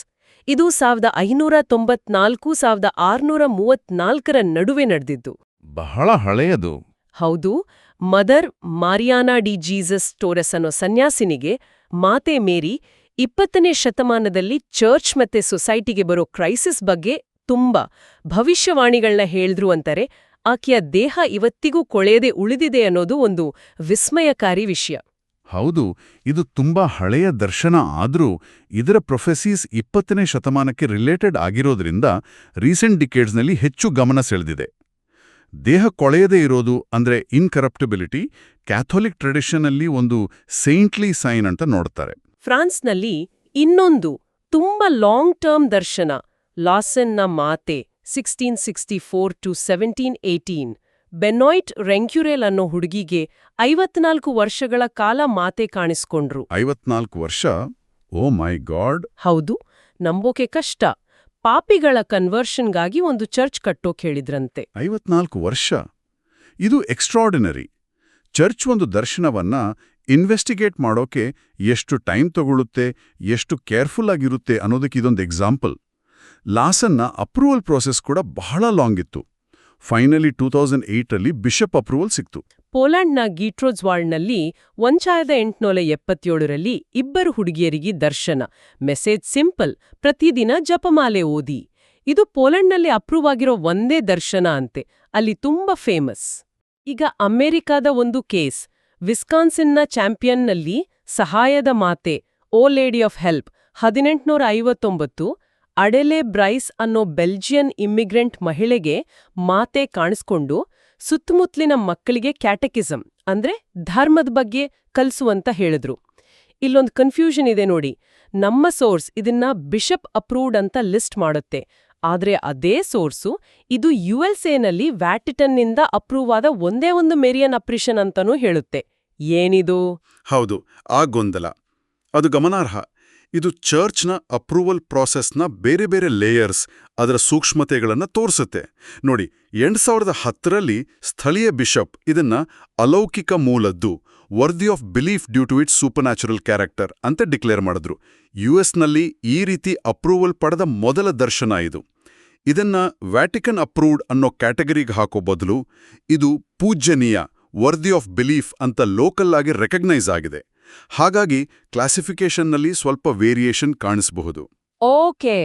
ಇದು 1534-1634ರ ನಡುವೆ ನಡೆದಿದ್ದು. ಬಹಳ ಹಳೆಯದು. ಹೌದು. Mother Mariana de Jesus Torres ಅನ್ನೋ ಸನ್ಯಾಸಿನಿಗೆ ಮಾತೆ ಮೇರಿ 20ನೇ ಶತಮಾನದಲ್ಲಿ ಚರ್ಚ್ ಮತ್ತೆ ಸೊಸೈಟಿಗೆ ಬರೋ ಕ್ರೈಸಿಸ್ ಬಗ್ಗೆ ತುಂಬಾ ಭವಿಷ್ಯವಾಣಿಗಳನ್ನ ಹೇಳಿದ್ರು ಅಂತಾರೆ. ಆಕೆಯ ದೇಹ ಇವತ್ತಿಗೂ ಕೊಳೆಯದೆ ಉಳಿದಿದೆ ಅನ್ನೋದು ಒಂದು ವಿಸ್ಮಯಕಾರಿ ವಿಷಯ. ಹೌದು, ಇದು ತುಂಬಾ ಹಳೆಯ ದರ್ಶನ ಆದ್ರೂ ಇದರ ಪ್ರೊಫೆಸೀಸ್ 20ನೇ ಶತಮಾನಕ್ಕೆ ರಿಲೇಟೆಡ್ ಆಗಿರೋದ್ರಿಂದ ರೀಸೆಂಟ್ ಡಿಕೇಡ್ಸ್ನಲ್ಲಿ ಹೆಚ್ಚು ಗಮನ ಸೆಳೆದಿದೆ. ದೇಹ ಕೊಳೆಯದೇ ಇರೋದು ಅಂದ್ರೆ ಇನ್ಕರಪ್ಟಬಿಲಿಟಿ ಕ್ಯಾಥೋಲಿಕ್ ಟ್ರೆಡಿಷನಲ್ಲಿ ಒಂದು ಸೈಂಟ್ಲಿ ಸೈನ್ ಅಂತ ನೋಡ್ತಾರೆ. ಫ್ರಾನ್ಸ್ನಲ್ಲಿ ಇನ್ನೊಂದು ತುಂಬಾ ಲಾಂಗ್ ಟರ್ಮ್ ದರ್ಶನ, ಲಾಸೆನ್ನ ಮಾತೆ 1664-1718. ಬೆನಾಯ್ಟ್ ರೆಂಕ್ಯುರೆಲ್ ಅನ್ನೋ ಹುಡುಗಿಗೆ 54 ವರ್ಷಗಳ ಕಾಲ ಮಾತೆ ಕಾಣಿಸ್ಕೊಂಡ್ರು. 54 ವರ್ಷ? ಓ ಮೈ ಗಾಡ್. ಹೌದು, ನಂಬೋಕೆ ಕಷ್ಟ. ಪಾಪಿಗಳ ಕನ್ವರ್ಷನ್ಗಾಗಿ ಒಂದು ಚರ್ಚ್ ಕಟ್ಟೋಕ್ ಹೇಳಿದ್ರಂತೆ. 54 ವರ್ಷ? ಇದು ಎಕ್ಸ್ಟ್ರಾರ್ಡಿನರಿ. ಚರ್ಚ್ ಒಂದು ದರ್ಶನವನ್ನ ಇನ್ವೆಸ್ಟಿಗೇಟ್ ಮಾಡೋಕೆ ಎಷ್ಟು ಟೈಮ್ ತಗೊಳುತ್ತೆ, ಎಷ್ಟು ಕೇರ್ಫುಲ್ ಆಗಿರುತ್ತೆ ಅನ್ನೋದಕ್ಕೆ ಇದೊಂದು ಎಕ್ಸಾಂಪಲ್. ಲಾಸನ್ನ ಅಪ್ರೂವಲ್ ಪ್ರೋಸೆಸ್ ಕೂಡ ಬಹಳ ಲಾಂಗ್ ಇತ್ತು. ಫೈನಲಿ 2008ರಲ್ಲಿ ಬಿಷಪ್ ಅಪ್ರೂವಲ್ ಸಿಕ್ತು. ಪೋಲೆಂಡ್ನ ಗೀಟ್ರೋಜ್ವಾಲ್ಡ್ನಲ್ಲಿ 1877ರಲ್ಲಿ ಇಬ್ಬರು ಹುಡುಗಿಯರಿಗೆ ದರ್ಶನ. ಮೆಸೇಜ್ ಸಿಂಪಲ್: ಪ್ರತಿದಿನ ಜಪಮಾಲೆ ಓದಿ. ಇದು ಪೋಲೆಂಡ್ನಲ್ಲಿ ಅಪ್ರೂವ್ ಆಗಿರೋ ಒಂದೇ ದರ್ಶನ ಅಂತೆ. ಅಲ್ಲಿ ತುಂಬಾ ಫೇಮಸ್. ಈಗ ಅಮೆರಿಕಾದ ಒಂದು ಕೇಸ್, ವಿಸ್ಕಾನ್ಸಿನ್ನ ಚಾಂಪಿಯನ್ನಲ್ಲಿ ಸಹಾಯದ ಮಾತೆ ಓ ಲೇಡಿ ಆಫ್ ಹೆಲ್ಪ್ 1859. ಅಡೆಲೆ ಬ್ರೈಸ್ ಅನ್ನೋ ಬೆಲ್ಜಿಯನ್ ಇಮ್ಮಿಗ್ರೆಂಟ್ ಮಹಿಳೆಗೆ ಮಾತೆ ಕಾಣಿಸ್ಕೊಂಡು ಸುತ್ತಮುತ್ತಲಿನ ಮಕ್ಕಳಿಗೆ ಕ್ಯಾಟೆಕಿಸಮ್ ಅಂದ್ರೆ ಧರ್ಮದ ಬಗ್ಗೆ ಕಲಿಸುವಂತ ಹೇಳಿದ್ರು. ಇಲ್ಲೊಂದು ಕನ್ಫ್ಯೂಷನ್ ಇದೆ ನೋಡಿ. ನಮ್ಮ ಸೋರ್ಸ್ ಇದನ್ನ ಬಿಷಪ್ ಅಪ್ರೂವ್ಡ್ ಅಂತ ಲಿಸ್ಟ್ ಮಾಡುತ್ತೆ, ಆದ್ರೆ ಅದೇ ಸೋರ್ಸು ಇದು USA-ನಲ್ಲಿ ವ್ಯಾಟಿಕನ್ನಿಂದ ಅಪ್ರೂವ್ ಆದ ಒಂದೇ ಒಂದು ಮೇರಿಯನ್ ಅಪ್ರಿಷನ್ ಅಂತಾನೂ ಹೇಳುತ್ತೆ. ಏನಿದು? ಹೌದು, ಆ ಗೊಂದಲ ಅದು ಗಮನಾರ್ಹ. ಇದು ಚರ್ಚ್ನ ಅಪ್ರೂವಲ್ ಪ್ರಾಸೆಸ್ನ ಬೇರೆ ಬೇರೆ ಲೇಯರ್ಸ್, ಅದರ ಸೂಕ್ಷ್ಮತೆಗಳನ್ನು ತೋರಿಸುತ್ತೆ. ನೋಡಿ, 2010ರಲ್ಲಿ ಸ್ಥಳೀಯ ಬಿಷಪ್ ಇದನ್ನ ಅಲೌಕಿಕ ಮೂಲದ್ದು, worthy of belief due to its supernatural character ಅಂತ ಡಿಕ್ಲೇರ್ ಮಾಡಿದ್ರು. US-ನಲ್ಲಿ ಈ ರೀತಿ ಅಪ್ರೂವಲ್ ಪಡೆದ ಮೊದಲ ದರ್ಶನ ಇದು. ಇದನ್ನ ವ್ಯಾಟಿಕನ್ ಅಪ್ರೂವ್ಡ್ ಅನ್ನೋ ಕ್ಯಾಟಗರಿಗೆ ಹಾಕೋ ಬದಲು ಇದು ಪೂಜ್ಯನೀಯ, ವರ್ದಿ ಆಫ್ ಬಿಲೀಫ್ ಅಂತ ಲೋಕಲ್ ಆಗಿ ರೆಕಗ್ನೈಸ್ ಆಗಿದೆ. ಹಾಗಾಗಿ ಕ್ಲಾಸಿಫಿಕೇಷನ್ನಲ್ಲಿ ಸ್ವಲ್ಪ ವೇರಿಯೇಷನ್ ಕಾಣಿಸಬಹುದು. ಓಕೆ.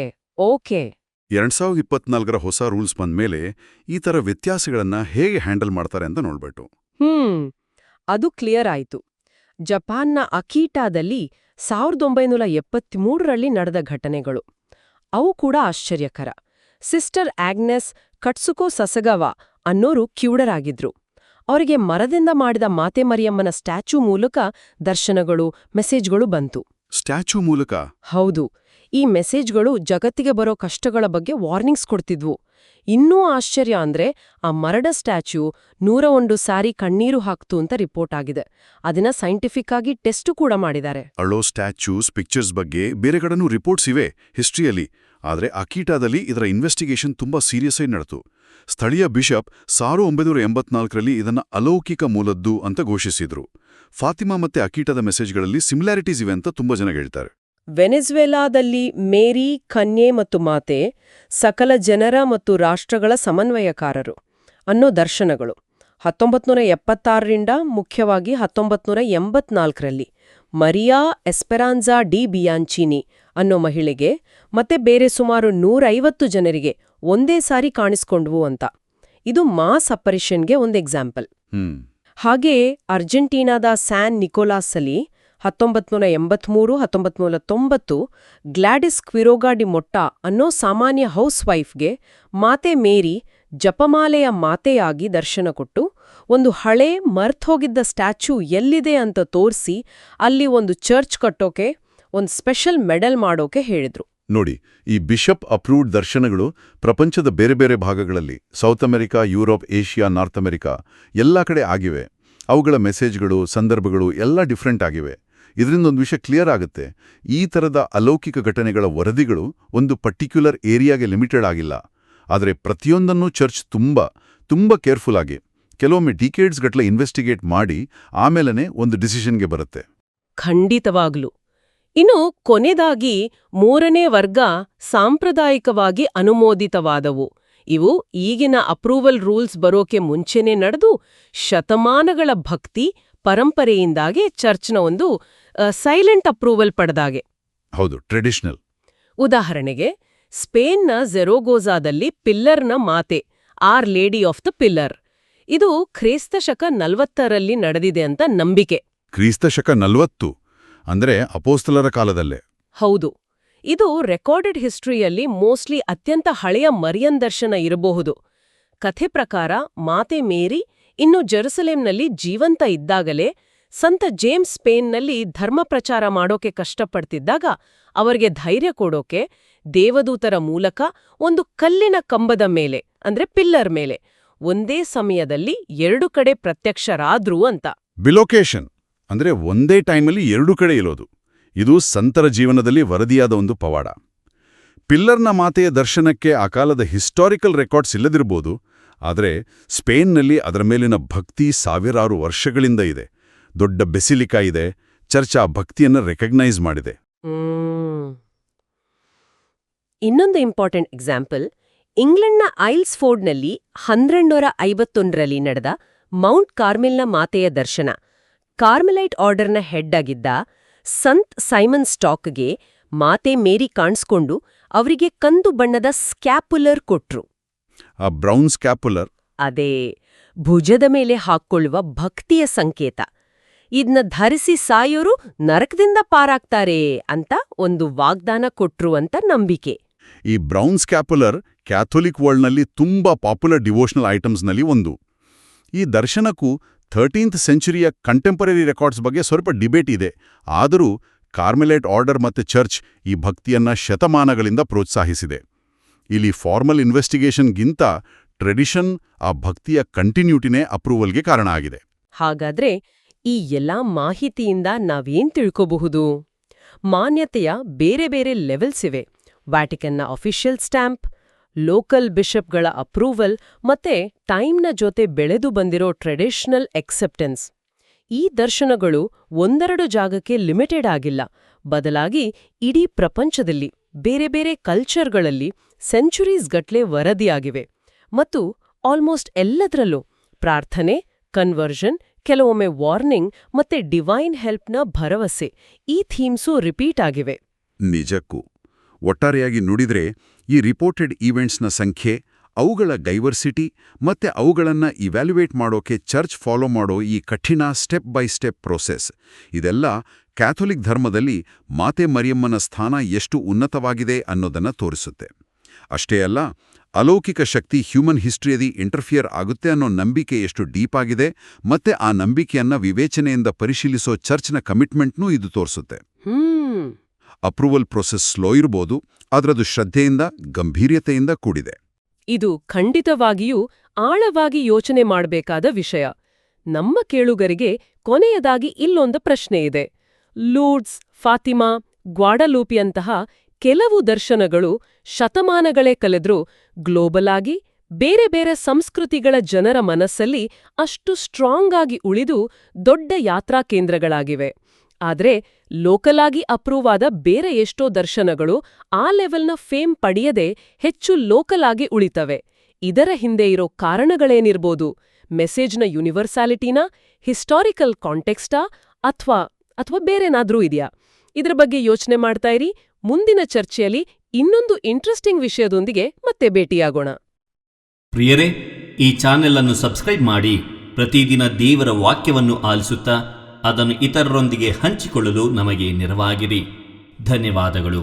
2024ರ ಹೊಸ ರೂಲ್ಸ್ ಬಂದ್ಮೇಲೆ ಈ ಥರ ವ್ಯತ್ಯಾಸಗಳನ್ನ ಹೇಗೆ ಹ್ಯಾಂಡಲ್ ಮಾಡ್ತಾರೆ ಅಂತ ನೋಡ್ಬೇಕು. ಅದು ಕ್ಲಿಯರ್ ಆಯ್ತು. ಜಪಾನ್ನ ಅಕೀಟಾದಲ್ಲಿ 1973ರಲ್ಲಿ ನಡೆದ ಘಟನೆಗಳು. ಅವು ಕೂಡ ಆಶ್ಚರ್ಯಕರ. ಸಿಸ್ಟರ್ ಆಗ್ನೆಸ್ ಕಟ್ಸುಕೋ ಸಸಗವಾ ಅನ್ನೋರು ಕ್ಯೂಡರ್ ಆಗಿದ್ರು. ಅವರಿಗೆ ಮರದಿಂದ ಮಾಡಿದ ಮಾತೆ ಮರಿಯಮ್ಮನ ಸ್ಟ್ಯಾಚ್ಯೂ ಮೂಲಕ ದರ್ಶನಗಳು, ಮೆಸೇಜ್ಗಳು ಬಂತು. ಸ್ಟ್ಯಾಚ್ಯೂ ಮೂಲಕ? ಹೌದು. ಈ ಮೆಸೇಜ್ಗಳು ಜಗತ್ತಿಗೆ ಬರೋ ಕಷ್ಟಗಳ ಬಗ್ಗೆ ವಾರ್ನಿಂಗ್ಸ್ ಕೊಡ್ತಿದ್ವು. ಇನ್ನೂ ಆಶ್ಚರ್ಯ ಅಂದ್ರೆ ಆ ಮರಡ ಸ್ಟ್ಯಾಚ್ಯೂ 101 ಸಾರಿ ಕಣ್ಣೀರು ಹಾಕ್ತು ಅಂತ ರಿಪೋರ್ಟ್ ಆಗಿದೆ. ಅದನ್ನ ಸೈಂಟಿಫಿಕ್ ಆಗಿ ಟೆಸ್ಟ್ ಕೂಡ ಮಾಡಿದ್ದಾರೆ. ಅಳೋ ಸ್ಟ್ಯಾಚ್ಯೂಸ್ ಪಿಕ್ಚರ್ಸ್ ಬಗ್ಗೆ ಬೇರೆ ಕಡೆನೂ ರಿಪೋರ್ಟ್ಸ್ ಇವೆ ಹಿಸ್ಟ್ರಿಯಲ್ಲಿ. ಆದರೆ ಅಕೀಟಾದಲ್ಲಿ ಇದರ ಇನ್ವೆಸ್ಟಿಗೇಷನ್ ತುಂಬಾ ಸೀರಿಯಸ್ ಆಗಿ ನಡೆತು. ಸ್ಥಳೀಯ ಬಿಷಪ್ 1984ರಲ್ಲಿ ಇದನ್ನ ಅಲೌಕಿಕ ಮೂಲದ್ದು ಅಂತ ಘೋಷಿಸಿದ್ರು. ಫಾತಿಮಾ ಮತ್ತೆ ಅಕೀಟಾದ ಮೆಸೇಜ್ಗಳಲ್ಲಿ ಸಿಮಿಲಾರಿಟೀಸ್ ಇವೆ ಅಂತ ತುಂಬಾ ಜನ ಹೇಳ್ತಾರೆ. ವೆನೆಜುವೆಲಾದಲ್ಲಿ ಮೇರಿ, ಕನ್ಯೆ ಮತ್ತು ಮಾತೆ ಸಕಲ ಜನರ ಮತ್ತು ರಾಷ್ಟ್ರಗಳ ಸಮನ್ವಯಕಾರರು ಅನ್ನೋ ದರ್ಶನಗಳು 1976ರಿಂದ ಮುಖ್ಯವಾಗಿ 1984ರಲ್ಲಿ ಮರಿಯಾ ಎಸ್ಪೆರಾನ್ಜಾ ಡಿ ಬಿಯಾಂಚಿನಿ ಅನ್ನೋ ಮಹಿಳೆಗೆ ಮತ್ತೆ ಬೇರೆ ಸುಮಾರು 150 ಜನರಿಗೆ ಒಂದೇ ಸಾರಿ ಕಾಣಿಸ್ಕೊಂಡ್ವು ಅಂತ. ಇದು ಮಾಸ್ ಅಪರಿಷನ್ಗೆ ಒಂದು ಎಕ್ಸಾಂಪಲ್. ಹಾಗೆಯೇ ಅರ್ಜೆಂಟೀನಾದ ಸ್ಯಾನ್ ನಿಕೋಲಾಸಲ್ಲಿ 1983-1990 ಗ್ಲಾಡಿಸ್ ಕ್ವಿರೋಗಾ ಡಿ ಮೊಟ್ಟಾ ಅನ್ನೋ ಸಾಮಾನ್ಯ ಹೌಸ್ ವೈಫ್ಗೆ ಮಾತೆ ಮೇರಿ ಜಪಮಾಲೆಯ ಮಾತೆಯಾಗಿ ದರ್ಶನ ಕೊಟ್ಟು ಒಂದು ಹಳೇ ಮರ್ತೋಗಿದ್ದ ಸ್ಟ್ಯಾಚ್ಯೂ ಎಲ್ಲಿದೆ ಅಂತ ತೋರಿಸಿ ಅಲ್ಲಿ ಒಂದು ಚರ್ಚ್ ಕಟ್ಟೋಕೆ, ಒಂದು ಸ್ಪೆಷಲ್ ಮೆಡಲ್ ಮಾಡೋಕೆ ಹೇಳಿದ್ರು. ನೋಡಿ, ಈ ಬಿಷಪ್ ಅಪ್ರೂವ್ಡ್ ದರ್ಶನಗಳು ಪ್ರಪಂಚದ ಬೇರೆ ಬೇರೆ ಭಾಗಗಳಲ್ಲಿ south America, Europe, Asia, north America ಎಲ್ಲ ಕಡೆ ಆಗಿವೆ. ಅವುಗಳ ಮೆಸೇಜ್ಗಳು, ಸಂದರ್ಭಗಳು ಎಲ್ಲ ಡಿಫ್ರೆಂಟ್ ಆಗಿವೆ. ಇದರಿಂದ ಒಂದು ವಿಷಯ ಕ್ಲಿಯರ್ ಆಗುತ್ತೆ. ಈ ಥರದ ಅಲೌಕಿಕ ಘಟನೆಗಳ ವರದಿಗಳು ಒಂದು ಪರ್ಟಿಕ್ಯುಲರ್ ಏರಿಯಾಗೆ ಲಿಮಿಟೆಡ್ ಆಗಿಲ್ಲ. ಆದರೆ ಪ್ರತಿಯೊಂದನ್ನೂ ಚರ್ಚ್ ತುಂಬ ಕೇರ್ಫುಲ್ ಆಗಿ ಕೆಲವೊಮ್ಮೆ ಡಿಕೇಡ್ಸ್ ಗಟ್ಟಲೆ ಇನ್ವೆಸ್ಟಿಗೇಟ್ ಮಾಡಿ ಆಮೇಲೆ ಒಂದು ಡಿಸಿಷನ್ಗೆ ಬರುತ್ತೆ. ಖಂಡಿತವಾಗ್ಲೂ. ಇನ್ನು ಕೊನೆದಾಗಿ 3ನೇ ವರ್ಗ ಸಾಂಪ್ರದಾಯಿಕವಾಗಿ ಅನುಮೋದಿತವಾದವು. ಇವು ಈಗಿನ ಅಪ್ರೂವಲ್ ರೂಲ್ಸ್ ಬರೋಕೆ ಮುಂಚೆನೇ ನಡೆದು ಶತಮಾನಗಳ ಭಕ್ತಿ ಪರಂಪರೆಯಿಂದಾಗಿ ಚರ್ಚ್ನ ಒಂದು ಸೈಲೆಂಟ್ ಅಪ್ರೂವಲ್ ಪಡೆದಾಗೆ. ಹೌದು, ಟ್ರೆಡಿಷನಲ್. ಉದಾಹರಣೆಗೆ ಸ್ಪೇನ್ನ ಝೆರೋಗೋಜಾದಲ್ಲಿ ಪಿಲ್ಲರ್ನ ಮಾತೆ, our lady of the pillar, ಇದು ಕ್ರಿಸ್ತಶಕ 40ರಲ್ಲಿ ನಡೆದಿದೆ ಅಂತ ನಂಬಿಕೆ. ಕ್ರಿಸ್ತಶಕ 40 ಅಂದ್ರೆ ಅಪೋಸ್ತಲರ ಕಾಲದಲ್ಲೇ? ಹೌದು. ಇದು ರೆಕಾರ್ಡೆಡ್ ಹಿಸ್ಟ್ರಿಯಲ್ಲಿ ಮೋಸ್ಟ್ಲಿ ಅತ್ಯಂತ ಹಳೆಯ ಮರಿಯನ್ ದರ್ಶನ ಇರಬಹುದು. ಕಥೆ ಪ್ರಕಾರ ಮಾತೆ ಮೇರಿ ಇನ್ನು ಜೆರುಸಲೇಂನಲ್ಲಿ ಜೀವಂತ ಇದ್ದಾಗಲೇ ಸಂತ ಜೇಮ್ಸ್ ಸ್ಪೇನ್ನಲ್ಲಿ ಧರ್ಮ ಪ್ರಚಾರ ಮಾಡೋಕೆ ಕಷ್ಟಪಡ್ತಿದ್ದಾಗ ಅವರಿಗೆ ಧೈರ್ಯ ಕೊಡೋಕೆ ದೇವದೂತರ ಮೂಲಕ ಒಂದು ಕಲ್ಲಿನ ಕಂಬದ ಮೇಲೆ, ಅಂದ್ರೆ ಪಿಲ್ಲರ್ ಮೇಲೆ, ಒಂದೇ ಸಮಯದಲ್ಲಿ 2 ಕಡೆ ಪ್ರತ್ಯಕ್ಷರಾದ್ರು ಅಂತ. ಬಿಲೊಕೇಶನ್ ಅಂದ್ರೆ ಒಂದೇ ಟೈಮಲ್ಲಿ 2 ಕಡೆ ಇರೋದು. ಇದು ಸಂತರ ಜೀವನದಲ್ಲಿ ವರದಿಯಾದ ಒಂದು ಪವಾಡ. ಪಿಲ್ಲರ್ನ ಮಾತೆಯ ದರ್ಶನಕ್ಕೆ ಆ ಕಾಲದ ಹಿಸ್ಟಾರಿಕಲ್ ರೆಕಾರ್ಡ್ಸ್ ಇಲ್ಲದಿರ್ಬೋದು, ಆದರೆ ಸ್ಪೇನ್ನಲ್ಲಿ ಅದರ ಮೇಲಿನ ಭಕ್ತಿ ಸಾವಿರಾರು ವರ್ಷಗಳಿಂದ ಇದೆ. ದೊಡ್ಡ ಬೆಸಿಲಿಕಾ ಇದೆ. ಚರ್ಚ್ ಆ ಭಕ್ತಿಯನ್ನು ರೆಕಗ್ನೈಸ್ ಮಾಡಿದೆ. ಇನ್ನೊಂದು ಇಂಪಾರ್ಟೆಂಟ್ ಎಕ್ಸಾಂಪಲ್, ಇಂಗ್ಲೆಂಡ್ನ ಐಲ್ಸ್ಫೋರ್ಡ್ನಲ್ಲಿ 1251ರಲ್ಲಿ ನಡೆದ ಮೌಂಟ್ ಕಾರ್ಮೆಲ್ನ ಮಾತೆಯ ದರ್ಶನ. ಕಾರ್ಮೆಲೈಟ್ ಆರ್ಡರ್ನ ಹೆಡ್ ಆಗಿದ್ದ ಸಂತ್ ಸೈಮನ್ ಸ್ಟಾಕ್ಗೆ ಮಾತೆ ಮೇರಿ ಕಾಣಿಸ್ಕೊಂಡು ಅವರಿಗೆ ಕಂದು ಬಣ್ಣದ ಸ್ಕ್ಯಾಪುಲರ್ ಕೊಟ್ರು. ಆ ಬ್ರೌನ್ ಸ್ಕ್ಯಾಪುಲರ್ ಅದೇ ಭುಜದ ಮೇಲೆ ಹಾಕ್ಕೊಳ್ಳುವ ಭಕ್ತಿಯ ಸಂಕೇತ. ಇದನ್ನ ಧರಿಸಿ ಸಾಯೋರು ನರಕದಿಂದ ಪಾರಾಗ್ತಾರೆ ಅಂತ ಒಂದು ವಾಗ್ದಾನ ಕೊಟ್ರು ಅಂತ ನಂಬಿಕೆ. ಈ ಬ್ರೌನ್ ಸ್ಕ್ಯಾಪುಲರ್ ಕ್ಯಾಥೋಲಿಕ್ ವರ್ಲ್ಡ್ನಲ್ಲಿ ತುಂಬಾ ಪಾಪ್ಯುಲರ್ ಡಿವೋಷನಲ್ ಐಟಮ್ಸ್ನಲ್ಲಿ ಒಂದು. ಈ ದರ್ಶನಕ್ಕೂ 13th ಸೆಂಚುರಿಯ ಕಂಟೆಂಪರರಿ ರೆಕಾರ್ಡ್ಸ್ ಬಗ್ಗೆ ಸ್ವಲ್ಪ ಡಿಬೇಟ್ ಇದೆ. ಆದರೂ ಕಾರ್ಮೆಲೈಟ್ ಆರ್ಡರ್ ಮತ್ತು ಚರ್ಚ್ ಈ ಭಕ್ತಿಯನ್ನ ಶತಮಾನಗಳಿಂದ ಪ್ರೋತ್ಸಾಹಿಸಿದೆ. ಇಲ್ಲಿ ಫಾರ್ಮಲ್ ಇನ್ವೆಸ್ಟಿಗೇಷನ್ಗಿಂತ ಟ್ರೆಡಿಷನ್, ಆ ಭಕ್ತಿಯ ಕಂಟಿನ್ಯೂಟಿನೇ ಅಪ್ರೂವಲ್ಗೆ ಕಾರಣ ಆಗಿದೆ. ಹಾಗಾದ್ರೆ ಈ ಎಲ್ಲಾ ಮಾಹಿತಿಯಿಂದ ನಾವೇನ್ ತಿಳ್ಕೋಬಹುದು? ಮಾನ್ಯತೆಯ ಬೇರೆ ಬೇರೆ ಲೆವೆಲ್ಸ್ ಇವೆ. ವ್ಯಾಟಿಕನ್ನ ಅಫಿಷಿಯಲ್ ಸ್ಟ್ಯಾಂಪ್, ಲೋಕಲ್ ಬಿಷಪ್ಗಳ ಅಪ್ರೂವಲ್ ಮತ್ತೆ ಟೈಮ್ನ ಜೊತೆ ಬೆಳೆದು ಬಂದಿರೋ ಟ್ರೆಡಿಷನಲ್ ಎಕ್ಸೆಪ್ಟೆನ್ಸ್. ಈ ದರ್ಶನಗಳು ಒಂದೆರಡು ಜಾಗಕ್ಕೆ ಲಿಮಿಟೆಡ್ ಆಗಿಲ್ಲ, ಬದಲಾಗಿ ಇಡೀ ಪ್ರಪಂಚದಲ್ಲಿ ಬೇರೆ ಬೇರೆ ಕಲ್ಚರ್ಗಳಲ್ಲಿ ಸೆಂಚುರೀಸ್ ಗಟ್ಲೆ ವರದಿಯಾಗಿವೆ. ಮತ್ತು ಆಲ್ಮೋಸ್ಟ್ ಎಲ್ಲದರಲ್ಲೂ ಪ್ರಾರ್ಥನೆ, ಕನ್ವರ್ಷನ್, ಕೆಲವೊಮ್ಮೆ ವಾರ್ನಿಂಗ್ ಮತ್ತೆ ಡಿವೈನ್ ಹೆಲ್ಪ್ನ ಭರವಸೆ, ಈ ಥೀಮ್ಸು ರಿಪೀಟ್ ಆಗಿವೆ. ನಿಜಕ್ಕೂ ಒಟ್ಟಾರೆಯಾಗಿ ನುಡಿದ್ರೆ ಈ ರಿಪೋರ್ಟೆಡ್ ಈವೆಂಟ್ಸ್ನ ಸಂಖ್ಯೆ, ಅವುಗಳ ಡೈವರ್ಸಿಟಿ ಮತ್ತೆ ಅವುಗಳನ್ನು ಇವ್ಯಾಲ್ಯುಯೇಟ್ ಮಾಡೋಕೆ ಚರ್ಚ್ ಫಾಲೋ ಮಾಡೋ ಈ ಕಠಿಣ ಸ್ಟೆಪ್ ಬೈ ಸ್ಟೆಪ್ ಪ್ರೋಸೆಸ್, ಇದೆಲ್ಲ ಕ್ಯಾಥೋಲಿಕ್ ಧರ್ಮದಲ್ಲಿ ಮಾತೆ ಮರಿಯಮ್ಮನ ಸ್ಥಾನ ಎಷ್ಟು ಉನ್ನತವಾಗಿದೆ ಅನ್ನೋದನ್ನ ತೋರಿಸುತ್ತೆ. ಅಷ್ಟೇ ಅಲ್ಲ, ಅಲೌಕಿಕ ಶಕ್ತಿ ಹ್ಯೂಮನ್ ಹಿಸ್ಟ್ರಿಯದಿ ಇಂಟರ್ಫಿಯರ್ ಆಗುತ್ತೆ ಅನ್ನೋ ನಂಬಿಕೆ ಎಷ್ಟು ಡೀಪ್ ಆಗಿದೆ ಮತ್ತೆ ಆ ನಂಬಿಕೆಯನ್ನ ವಿವೇಚನೆಯಿಂದ ಪರಿಶೀಲಿಸೋ ಚರ್ಚ್ನ ಕಮಿಟ್ಮೆಂಟ್ನೂ ಇದು ತೋರಿಸುತ್ತೆ. ಅಪ್ರೂವಲ್ ಪ್ರೊಸೆಸ್ ಸ್ಲೋ ಇರ್ಬೋದು, ಆದ್ರದು ಶ್ರದ್ಧೆಯಿಂದ, ಗಂಭೀರ್ಯತೆಯಿಂದ ಕೂಡಿದೆ. ಇದು ಖಂಡಿತವಾಗಿಯೂ ಆಳವಾಗಿ ಯೋಚನೆ ಮಾಡಬೇಕಾದ ವಿಷಯ. ನಮ್ಮ ಕೇಳುಗರಿಗೆ ಕೊನೆಯದಾಗಿ ಇಲ್ಲೊಂದು ಪ್ರಶ್ನೆ ಇದೆ. ಲೂರ್ಡ್ಸ್, ಫಾತಿಮಾ, ಗ್ವಾಡಲೂಪಿಯಂತಹ ಕೆಲವು ದರ್ಶನಗಳು ಶತಮಾನಗಳೇ ಕಳೆದ್ರೂ ಗ್ಲೋಬಲ್ ಆಗಿ ಬೇರೆ ಬೇರೆ ಸಂಸ್ಕೃತಿಗಳ ಜನರ ಮನಸ್ಸಲ್ಲಿ ಅಷ್ಟು ಸ್ಟ್ರಾಂಗ್ ಆಗಿ ಉಳಿದು ದೊಡ್ಡ ಯಾತ್ರಾ ಕೇಂದ್ರಗಳಾಗಿವೆ. ಆದ್ರೆ ಲೋಕಲ್ ಆಗಿ ಅಪ್ರೂವ್ ಆದ ಬೇರೆ ಎಷ್ಟೋ ದರ್ಶನಗಳು ಆ ಲೆವೆಲ್ನ ಫೇಮ್ ಪಡೆಯದೆ ಹೆಚ್ಚು ಲೋಕಲ್ ಆಗಿ ಉಳಿತವೆ. ಇದರ ಹಿಂದೆ ಇರೋ ಕಾರಣಗಳೇನಿರ್ಬೋದು? ಮೆಸೇಜ್ನ ಯೂನಿವರ್ಸಾಲಿಟಿನಾ, ಹಿಸ್ಟಾರಿಕಲ್ ಕಾಂಟೆಕ್ಸ್ಟಾ, ಅಥವಾ ಬೇರೆನಾದ್ರೂ ಇದೆಯಾ? ಇದ್ರ ಬಗ್ಗೆ ಯೋಚನೆ ಮಾಡ್ತಾ ಇರಿ. ಮುಂದಿನ ಚರ್ಚೆಯಲ್ಲಿ ಇನ್ನೊಂದು ಇಂಟ್ರೆಸ್ಟಿಂಗ್ ವಿಷಯದೊಂದಿಗೆ ಮತ್ತೆ ಭೇಟಿಯಾಗೋಣ. ಪ್ರಿಯರೇ, ಈ ಚಾನೆಲ್ ಅನ್ನು ಸಬ್ಸ್ಕ್ರೈಬ್ ಮಾಡಿ ಪ್ರತಿದಿನ ದೇವರ ವಾಕ್ಯವನ್ನು ಆಲಿಸುತ್ತಾ ಅದನ್ನು ಇತರರೊಂದಿಗೆ ಹಂಚಿಕೊಳ್ಳಲು ನಮಗೆ ನೆರವಾಗಿರಿ. ಧನ್ಯವಾದಗಳು.